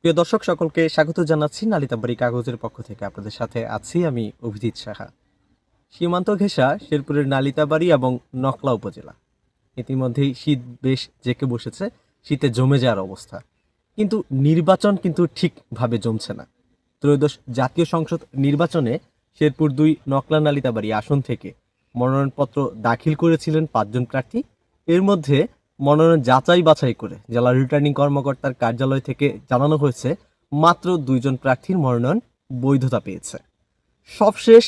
প্রিয় দর্শক সকলকে স্বাগত জানাচ্ছি নালিতাবাড়ি কাগজের পক্ষ থেকে। আপনাদের সাথে আছি আমি অভিজিৎ সাহা। সীমান্ত ঘেঁষা শেরপুরের নালিতাবাড়ি এবং নকলা উপজেলা। ইতিমধ্যেই শীত বেশ জেঁকে বসেছে, শীতে জমে যাওয়ার অবস্থা। কিন্তু নির্বাচন কিন্তু ঠিকভাবে জমছে না। ত্রয়োদশ জাতীয় সংসদ নির্বাচনে শেরপুর ২ নকলা নালিতাবাড়ি আসন থেকে মনোনয়নপত্র দাখিল করেছিলেন ৫ জন প্রার্থী। এর মধ্যে মনোনয়ন যাচাই বাছাই করে জেলা রিটার্নিং কর্মকর্তার কার্যালয় থেকে জানানো হয়েছে মাত্র ২ জন প্রার্থীর মনোনয়ন বৈধতা পেয়েছে। সবশেষ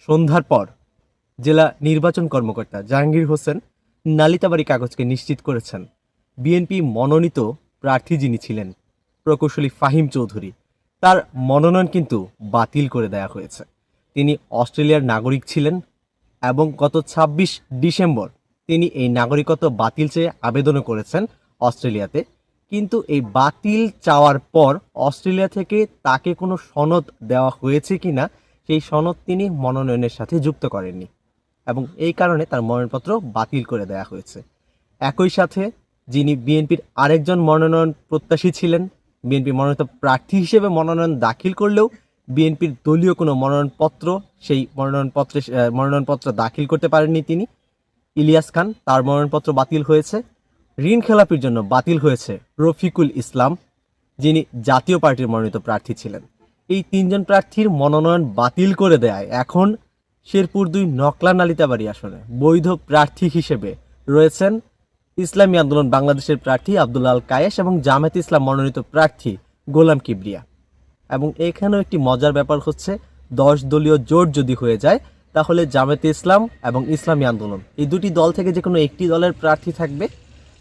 সন্ধ্যার পর জেলা নির্বাচন কর্মকর্তা জাহাঙ্গীর হোসেন নালিতাবাড়ি কাগজকে নিশ্চিত করেছেন বিএনপি মনোনীত প্রার্থী যিনি ছিলেন প্রকৌশলী ফাহিম চৌধুরী, তার মনোনয়ন কিন্তু বাতিল করে দেওয়া হয়েছে। তিনি অস্ট্রেলিয়ার নাগরিক ছিলেন এবং গত ২৬ ডিসেম্বর তিনি এই নাগরিকত্ব বাতিল চেয়ে আবেদনও করেছেন অস্ট্রেলিয়াতে। কিন্তু এই বাতিল চাওয়ার পর অস্ট্রেলিয়া থেকে তাকে কোনো সনদ দেওয়া হয়েছে কিনা সেই সনদ তিনি মনোনয়নের সাথে যুক্ত করেননি এবং এই কারণে তার মনোনয়নপত্র বাতিল করে দেওয়া হয়েছে। একই সাথে যিনি বিএনপির আরেকজন মনোনয়ন প্রত্যাশী ছিলেন, বিএনপি মনোনীত প্রার্থী হিসেবে মনোনয়ন দাখিল করলেও বিএনপির দলীয় কোনো মনোনয়নপত্র সেই মনোনয়নপত্র দাখিল করতে পারেননি তিনি, ইলিয়াস খান, তার মনোনয়নপত্র বাতিল হয়েছে। ঋণ খেলাপির জন্য বাতিল হয়েছে রফিকুল ইসলাম, যিনি জাতীয় পার্টির মনোনীত প্রার্থী ছিলেন। এই ৩ জন প্রার্থীর মনোনয়ন বাতিল করে দেয় এখন শেরপুর ২ নকলা নালিতাবাড়ি আসনে বৈধ প্রার্থী হিসেবে রয়েছেন ইসলামী আন্দোলন বাংলাদেশের প্রার্থী আব্দুল আল কায়েস এবং জামায়াতে ইসলাম মনোনীত প্রার্থী গোলাম কিবরিয়া। এবং এখানেও একটি মজার ব্যাপার হচ্ছে ১০ দলীয় জোট যদি হয়ে যায় তাহলে জামায়াতে ইসলাম এবং ইসলামী আন্দোলন এই দুটি দল থেকে যে কোনো একটি দলের প্রার্থী থাকবে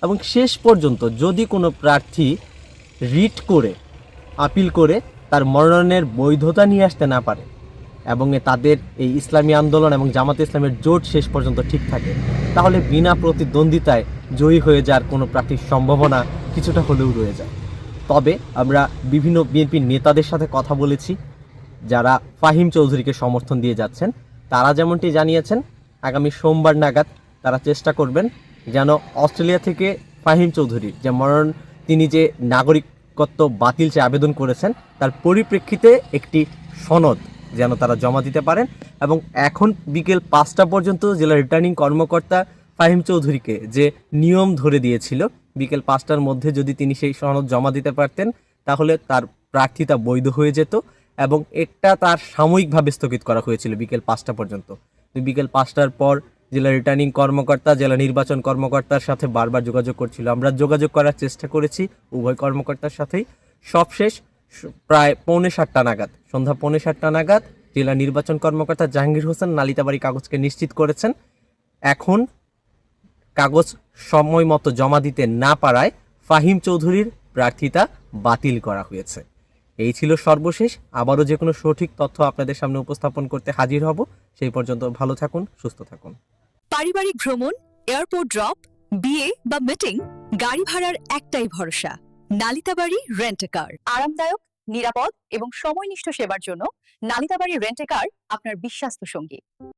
এবং শেষ পর্যন্ত যদি কোনো প্রার্থী রিট করে আপিল করে তার মনোনয়নের বৈধতা নিয়ে আসতে না পারে এবং তাদের এই ইসলামী আন্দোলন এবং জামাতে ইসলামের জোট শেষ পর্যন্ত ঠিক থাকে, তাহলে বিনা প্রতিদ্বন্দ্বিতায় জয়ী হয়ে যাওয়ার কোনো প্রার্থীর সম্ভাবনা কিছুটা হলেও রয়ে যায়। তবে আমরা বিভিন্ন বিএনপির নেতাদের সাথে কথা বলেছি যারা ফাহিম চৌধুরীকে সমর্থন দিয়ে যাচ্ছেন। তারা যেমনটি জানিয়েছেন আগামী সোমবার নাগাদ তারা চেষ্টা করবেন যেন অস্ট্রেলিয়া থেকে ফাহিম চৌধুরীর যে মনোনয়ন, তিনি যে নাগরিকত্ব বাতিল চেয়ে আবেদন করেছেন তার পরিপ্রেক্ষিতে একটি সনদ যেন তারা জমা দিতে পারেন। এবং এখন বিকেল ৫টা পর্যন্ত জেলা রিটার্নিং কর্মকর্তা ফাহিম চৌধুরীকে যে নিয়ম ধরে দিয়েছিল বিকেল ৫টার মধ্যে যদি তিনি সেই সনদ জমা দিতে পারতেন তাহলে তার প্রার্থিতা বৈধ হয়ে যেত এবং এটা তার সাময়িকভাবে স্থগিত করা হয়েছিল বিকেল ৫টা পর্যন্ত। বিকেল ৫টার পর জেলা রিটার্নিং কর্মকর্তা জেলা নির্বাচন কর্মকর্তার সাথে বারবার যোগাযোগ করছিল, আমরা যোগাযোগ করার চেষ্টা করেছি উভয় কর্মকর্তার সাথেই। সবশেষ প্রায় পৌনে ৭টা নাগাদ, সন্ধ্যা পৌনে ৭টা নাগাদ জেলা নির্বাচন কর্মকর্তা জাহাঙ্গীর হোসেন নালিতাবাড়ি কাগজকে নিশ্চিত করেছেন এখন কাগজ সময় মতো জমা দিতে না পারায় ফাহিম চৌধুরীর প্রার্থিতা বাতিল করা হয়েছে। এই ছিল সর্বশেষ। আবারও যে কোনো সঠিক তথ্য আপনাদের সামনে উপস্থাপন করতে হাজির হব। সেই পর্যন্ত ভালো থাকুন, সুস্থ থাকুন। পারিবারিক ভ্রমণ, এয়ারপোর্ট ড্রপ, বিয়ে বা মিটিং, গাড়ি ভাড়ার একটাই ভরসা, নালিতাবাড়ি রেন্ট কার। আরামদায়ক, নিরাপদ এবং সময়নিষ্ঠ সেবার জন্য নালিতাবাড়ি রেন্ট কার আপনার বিশ্বস্ত সঙ্গী।